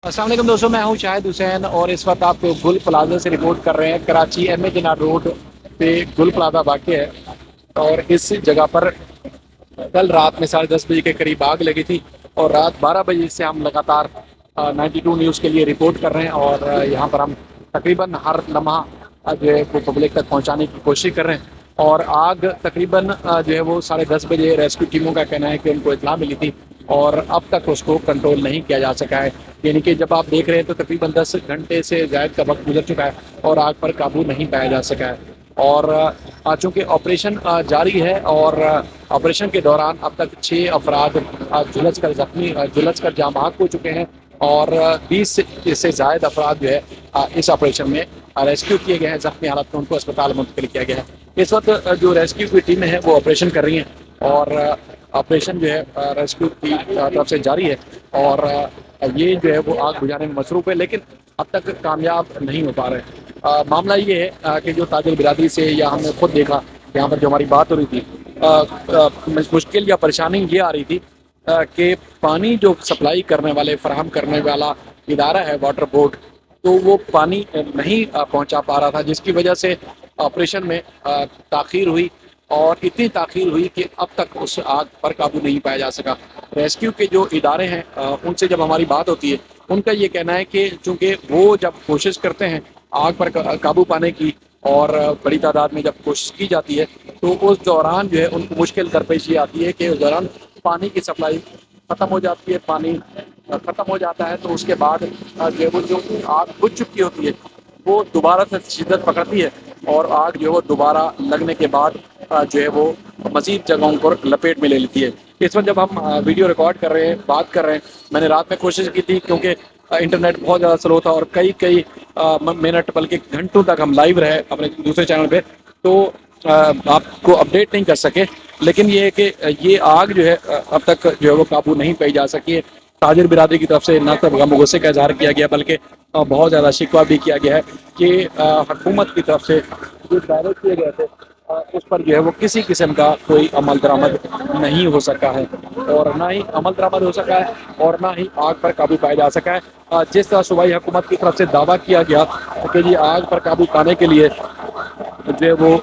अस्सलाम वालेकुम दोस्तों, मैं हूं शाहिद हुसैन और इस वक्त आप गुल प्लाजा से रिपोर्ट कर रहे हैं। Karachi M A Jinnah road पे गुल प्लाजा वाक़ है और इस जगह पर कल रात में 10:30 बजे के करीब आग लगी थी और रात 12 बजे से हम लगातार 92 न्यूज़ के लिए रिपोर्ट कर रहे हैं और यहाँ पर हम तकरीबन हर लम्हा जो है वो पब्लिक तक पहुँचाने की कोशिश कर रहे हैं। और आग तकरीबन जो है वो 10:30 बजे रेस्क्यू टीमों का कहना है कि उनको इत्तला मिली थी और अब तक उसको कंट्रोल नहीं किया जा सका है। यानी कि जब आप देख रहे हैं तो तकरीबन 10 घंटे से ज़ायद का वक्त गुजर चुका है और आग पर काबू नहीं पाया जा सका है। और चूँकि ऑपरेशन जारी है और ऑपरेशन के दौरान अब तक 6 अफराद झुलस कर जाम बहक हो चुके हैं और 20 से ज़ायद अफराद जो है इस ऑपरेशन में रेस्क्यू किए गए हैं। ज़ख्मी हालत में उनको अस्पताल मुंतकिल किया गया है। इस वक्त जो रेस्क्यू की टीमें हैं वो ऑपरेशन कर रही हैं और ऑपरेशन जो है रेस्क्यू की तरफ से जारी है और ये जो है वो आग बुझाने में मसरूफ़ है, लेकिन अब तक कामयाब नहीं हो पा रहे हैं। मामला ये है कि जो ताजिर बिरादरी से या हमने खुद देखा यहाँ पर जो हमारी बात हो रही थी, मुश्किल या परेशानी ये आ रही थी कि पानी जो सप्लाई करने वाले फराहम करने वाला इदारा है वाटर बोर्ड, तो वो पानी नहीं पहुंचा पा रहा था, जिसकी वजह से ऑपरेशन में ताख़ीर हुई और इतनी ताख़ीर हुई कि अब तक उस आग पर काबू नहीं पाया जा सका। रेस्क्यू के जो इदारे हैं उनसे जब हमारी बात होती है, उनका ये कहना है कि चूँकि वो जब कोशिश करते हैं आग पर काबू पाने की और बड़ी तादाद में जब कोशिश की जाती है तो उस दौरान जो है उनको मुश्किल दरपेश ये आती है कि उस दौरान पानी की सप्लाई ख़त्म हो जाती है। पानी ख़त्म हो जाता है तो उसके बाद जो है वो जो आग बुझ चुकी होती है वो दोबारा से शिद्दत पकड़ती है और आग जो है वो दोबारा लगने के बाद जो है वो मज़ीद जगहों पर लपेट में ले लेती है। इस वक्त जब हम वीडियो रिकॉर्ड कर रहे हैं, बात कर रहे हैं, मैंने रात में कोशिश की थी क्योंकि इंटरनेट बहुत ज़्यादा स्लो था और कई कई मिनट बल्कि घंटों तक हम लाइव रहे अपने दूसरे चैनल पे, तो आपको अपडेट नहीं कर सके। लेकिन ये है कि ये आग जो है अब तक जो है वो काबू नहीं पाई जा सकी है। ताजिर बिरादरी की तरफ से न सिर्फ गम गुस्से का इजहार किया गया बल्कि बहुत ज़्यादा शिकवा भी किया गया है कि हुकूमत की तरफ से जो दायरे किए गए थे उस पर जो है वो किसी किस्म का कोई अमल दरामद नहीं हो सका है और ना ही अमल दरामद हो सका है और ना ही आग पर काबू पाया जा सका है। जिस तरह सूबाई हुकूमत की तरफ से दावा किया गया कि ये आग पर काबू पाने के लिए जो है वो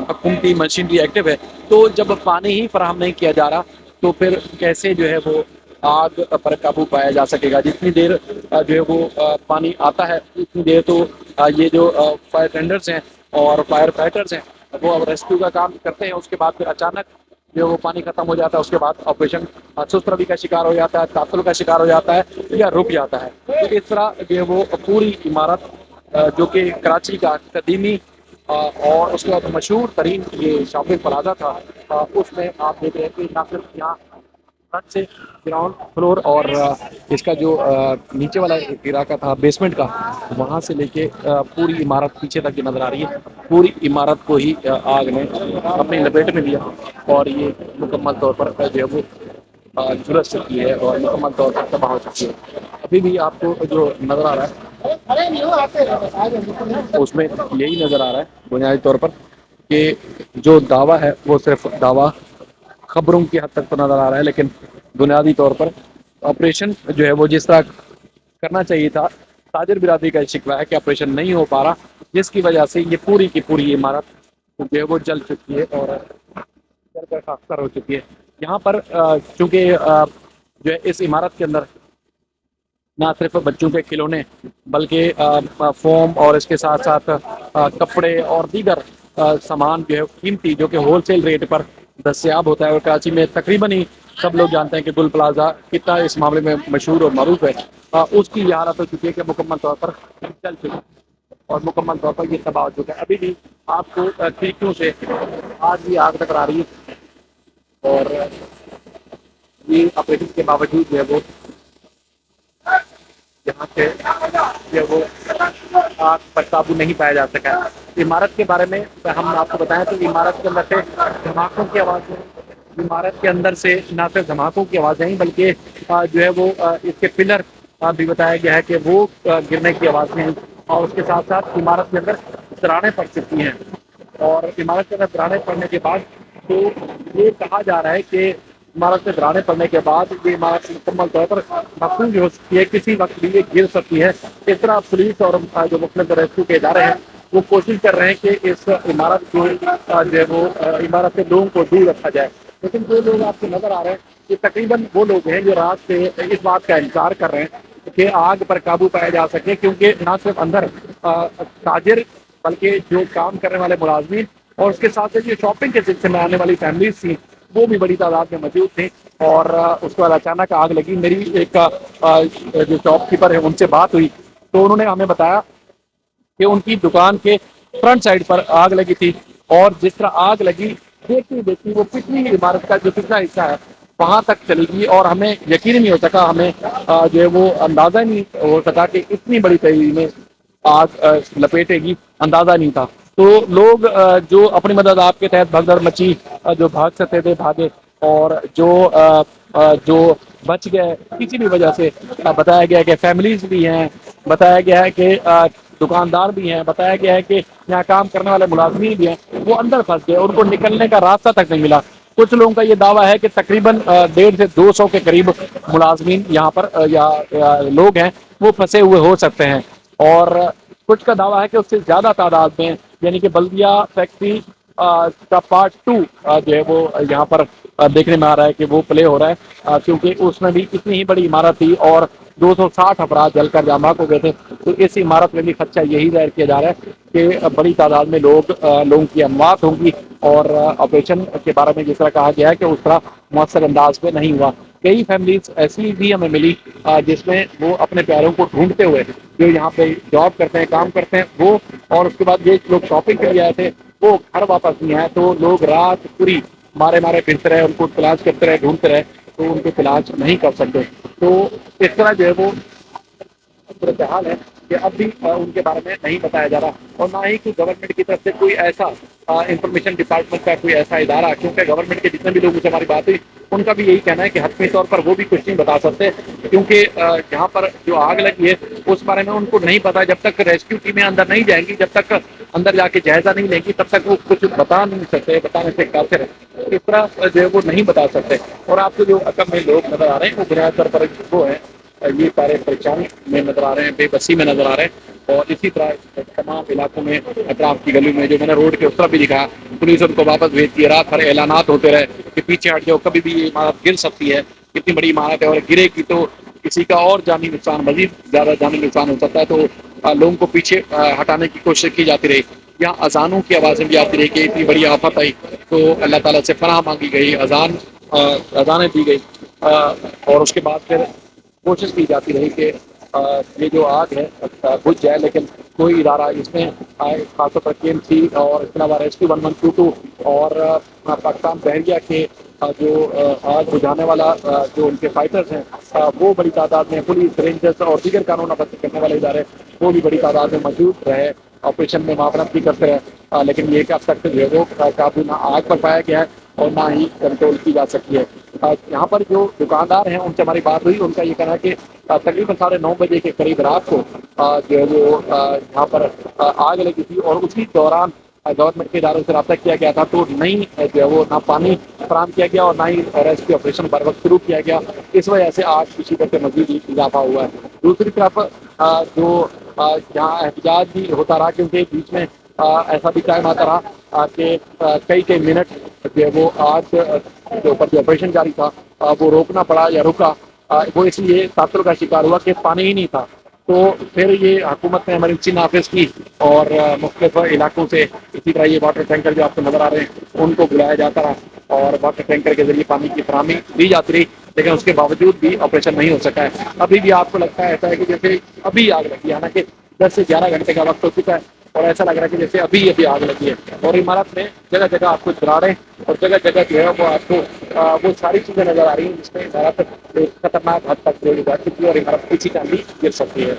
हुकूमती मशीनरी एक्टिव है, तो जब पानी ही फराहम नहीं किया जा रहा तो फिर कैसे जो है वो आग पर काबू पाया जा सकेगा। जितनी देर जो है वो पानी आता है उतनी देर तो ये जो फायर टेंडर्स हैं और फायर फाइटर्स हैं वो अब रेस्क्यू का काम करते हैं। उसके बाद फिर अचानक जो वो पानी खत्म हो जाता है, उसके बाद ऑपरेशन सुस्त रवि का शिकार हो जाता है, तातुल का शिकार हो जाता है या रुक जाता है। तो इस तरह जो है वो पूरी इमारत जो कि कराची का कदीमी और उसके बाद मशहूर तरीन ये शॉपिंग प्लाजा था, उसमें आप देख रहे हैं कि ना सिर्फ यहाँ फ्रंट से ग्राउंड फ्लोर और इसका जो नीचे वाला इलाका था बेसमेंट का, वहाँ से लेके पूरी इमारत पीछे तक जो नज़र आ रही है, पूरी इमारत को ही आग ने अपनी लपेट में लिया और ये मुकम्मल तौर पर जो है वो झुलस चुकी है और मुकम्मल तौर पर तबाह हो चुकी है। अभी भी आपको जो नज़र आ रहा है उसमें यही नज़र आ रहा है बुनियादी तौर पर कि जो दावा है वो सिर्फ दावा खबरों की हद तक तो नज़र आ रहा है, लेकिन बुनियादी तौर पर ऑपरेशन जो है वो जिस तरह करना चाहिए था, ताजिर बिरादरी का शिकवा है कि ऑपरेशन नहीं हो पा रहा, जिसकी वजह से ये पूरी की पूरी इमारत जो है वो जल चुकी है और जल कर खाकसार हो चुकी है। यहाँ पर चूँकि जो है इस इमारत के अंदर ना सिर्फ बच्चों के खिलौने बल्कि फोम और इसके साथ साथ कपड़े और दीगर सामान जो है कीमती, जो कि होलसेल रेट पर दस्तयाब होता है और कराची में तकरीबन ही सब लोग जानते हैं कि गुल प्लाजा कितना इस मामले में मशहूर और मरूफ है। उसकी ये हालत हो चुकी है कि मुकम्मल तौर पर चल चुकी है और मुकम्मल तौर पर ये तबाह हो चुका है। अभी भी आपको खिड़कियों से आज भी आग टकरा रही है और ये ऑपरेशन के बावजूद जो है वो यहाँ से जो वो आग पर काबू नहीं पाया जा सका है। इमारत के बारे में हम आपको बताएं तो इमारत के अंदर से धमाकों की आवाज़ें, इमारत के अंदर से न सिर्फ धमाकों की आवाज़ें हैं बल्कि जो है वो इसके पिलर भी बताया गया है कि वो गिरने की आवाज़ें हैं और उसके साथ साथ इमारत के अंदर दरारें पड़ चुकी हैं और इमारत के अंदर दरारें पड़ने के बाद तो ये कहा जा रहा है कि इमारत में दरारें पड़ने के बाद ये इमारत मुकम्मल तौर पर महफूज भी हो सकती है, किसी वक्त भी ये गिर सकती है। इस तरह पुलिस और जो मुख्तलिफ रेस्क्यू के इदारे हैं वो कोशिश कर रहे हैं कि इस इमारत को जो है वो इमारत से लोगों को दूर रखा जाए। लेकिन जो लोग आपको नजर आ रहे हैं ये तकरीबन वो लोग हैं जो रात से इस बात का इंतजार कर रहे हैं कि आग पर काबू पाया जा सके, क्योंकि न सिर्फ अंदर ताजिर बल्कि जो काम करने वाले मुलाजमीन और उसके साथ साथ जो शॉपिंग के सिलसिले में आने वाली फैमिलीज थी वो भी बड़ी तादाद में मौजूद थी। और उसके बाद अचानक आग लगी। मेरी एक जो शॉपकीपर है उनसे बात हुई तो उन्होंने हमें बताया कि उनकी दुकान के फ्रंट साइड पर आग लगी थी, और जिस तरह आग लगी देखती देखती वो पिछली इमारत का जो पिछला हिस्सा है वहां तक चली गई, और हमें यकीन नहीं हो सका, हमें जो है वो अंदाजा नहीं हो सका कि इतनी बड़ी तेजी में आग लपेटेगी, अंदाजा नहीं था। तो लोग जो अपनी मदद आपके तहत भगदड़ मची, जो भाग सकते थे भागे, और जो बच गए किसी भी वजह से, बताया गया है कि फैमिलीज भी हैं, बताया गया है कि दुकानदार भी हैं, बताया गया है कि यहाँ काम करने वाले मुलाजमीन भी हैं, वो अंदर फंस गए, उनको निकलने का रास्ता तक नहीं मिला। कुछ लोगों का ये दावा है कि तकरीबन 150 से 200 के करीब मुलाजमीन यहाँ पर या लोग हैं वो फंसे हुए हो सकते हैं, और कुछ का दावा है कि उससे ज्यादा तादाद में, यानी कि बल्दिया फैक्ट्री का पार्ट 2 जो है वो यहाँ पर देखने में आ रहा है कि वो प्ले हो रहा है, क्योंकि उसमें भी इतनी ही बड़ी इमारत थी और 260 अफराद जलकर जामाक हो गए थे। तो इस इमारत में भी खदशा यही जाहिर किया जा रहा है कि बड़ी तादाद में लोगों की अमवात होंगी, और ऑपरेशन के बारे में जिस तरह कहा गया है कि उस तरह मौसर अंदाज में नहीं हुआ। कई फैमिलीज ऐसी भी हमें मिली जिसमें वो अपने प्यारों को ढूंढते हुए, जो यहाँ पे जॉब करते हैं काम करते हैं वो, और उसके बाद ये लोग शॉपिंग के लिए आए थे वो घर वापस नहीं आए, तो लोग रात पूरी मारे मारे फिरते रहे, उनको तलाश करते रहे, ढूंढते रहे, तो उनको तलाश नहीं कर सकते। तो इस तरह जो है वो सूरत हाल है कि अब भी उनके बारे में नहीं बताया जा रहा, और ना ही कि गवर्नमेंट की तरफ से कोई ऐसा इंफॉर्मेशन डिपार्टमेंट का कोई ऐसा इदारा, क्योंकि गवर्नमेंट के जितने भी लोगों से हमारी बात हुई उनका भी यही कहना है कि हतमी तौर पर वो भी कुछ नहीं बता सकते, क्योंकि जहाँ पर जो आग लगी है उस बारे में उनको नहीं पता। जब तक रेस्क्यू टीमें अंदर नहीं जाएंगी, जब तक अंदर जाके जायजा नहीं लेंगी, तब तक वो कुछ बता नहीं सकते, बताने से काफिर है। इस तरह जो है वो नहीं बता सकते। और आपको जो अकम में लोग नजर आ रहे हैं वो बुनियाद तौर पर वो है, ये सारे परेशानी में नजर आ रहे हैं, बेबसी में नजर आ रहे हैं। और इसी तरह तमाम इलाकों में अतराफ की गली में, जो मैंने रोड के उस तरफ भी दिखाया, पुलिस उनको वापस भेजती है। रात भर ऐलानात होते रहे कि पीछे हट जाओ, कभी भी ये इमारत गिर सकती है, कितनी बड़ी इमारत है, और गिरेगी तो किसी का और जानी नुकसान, मजीद ज्यादा जानी नुकसान हो सकता है। तो लोगों को पीछे हटाने की कोशिश की जाती रही। यहाँ अजानों की आवाज़ें भी आती रही कि इतनी बड़ी आफत आई, तो अल्लाह ताला से पनाह मांगी गई, अजानें दी गई, और उसके बाद फिर कोशिश की जाती रही कि ये जो आग है बुझ जाए, लेकिन कोई इदारा इसमें खासतौर पर KMC और इसके अलावा रेस्क्यू 1122 और पाकिस्तान बहरिया के जो आग बुझाने वाला जो उनके फाइटर्स हैं वो बड़ी तादाद में, पुलिस, रेंजर्स और दीगर कानून अमल करने वाले इदारे वो भी बड़ी तादाद में मौजूद रहे, ऑपरेशन में मावनत भी करते रहे। लेकिन ये कि अब तक जो है वो काबू ना आग पर पाया गया है और ना ही कंट्रोल की जा सकी है। यहाँ पर जो दुकानदार हैं उनसे हमारी बात हुई, उनका ये कहना है कि तकरीबन 9:30 के करीब रात को जो है वो यहाँ पर आग लगी थी, और उसी दौरान गवर्नमेंट के इदारों से रब्ता किया गया था, तो नहीं जो है वो ना पानी फराम किया गया और ना ही रेस्क्यू ऑपरेशन बर वक्त शुरू किया गया। इस वजह से आग की शिदत में मजीद इजाफा हुआ है। दूसरी तरफ जो यहाँ एहतजाज भी होता रहा, क्योंकि बीच में ऐसा भी टाइम आता रहा कि कई कई मिनट जो है वो आग के ऊपर जो ऑपरेशन जारी था वो रोकना पड़ा या रुका, वो इसलिए तात्तुर का शिकार हुआ कि पानी ही नहीं था। तो फिर ये हुकूमत ने एमरजेंसी नाफिज की और मुख्तलिफ इलाकों से इसी तरह ये वाटर टैंकर जो आपको नजर आ रहे हैं उनको बुलाया जाता रहा और वाटर टैंकर के जरिए पानी की फराहमी दी जाती रही, लेकिन उसके बावजूद भी ऑपरेशन नहीं हो सका है। अभी भी आपको लगता है ऐसा है कि जैसे अभी आग लगी, हालांकि 10 से 11 घंटे का वक्त हो चुका है और ऐसा लग रहा है कि जैसे अभी अभी आग लगी है। और इमारत में जगह जगह आपको दरारें और जगह जगह जो है वो आपको वो सारी चीजें नजर आ रही हैं जिसमें इमारत खतरनाक हद तक जा चुकी है और इमारत किसी टाइम भी गिर सकती है।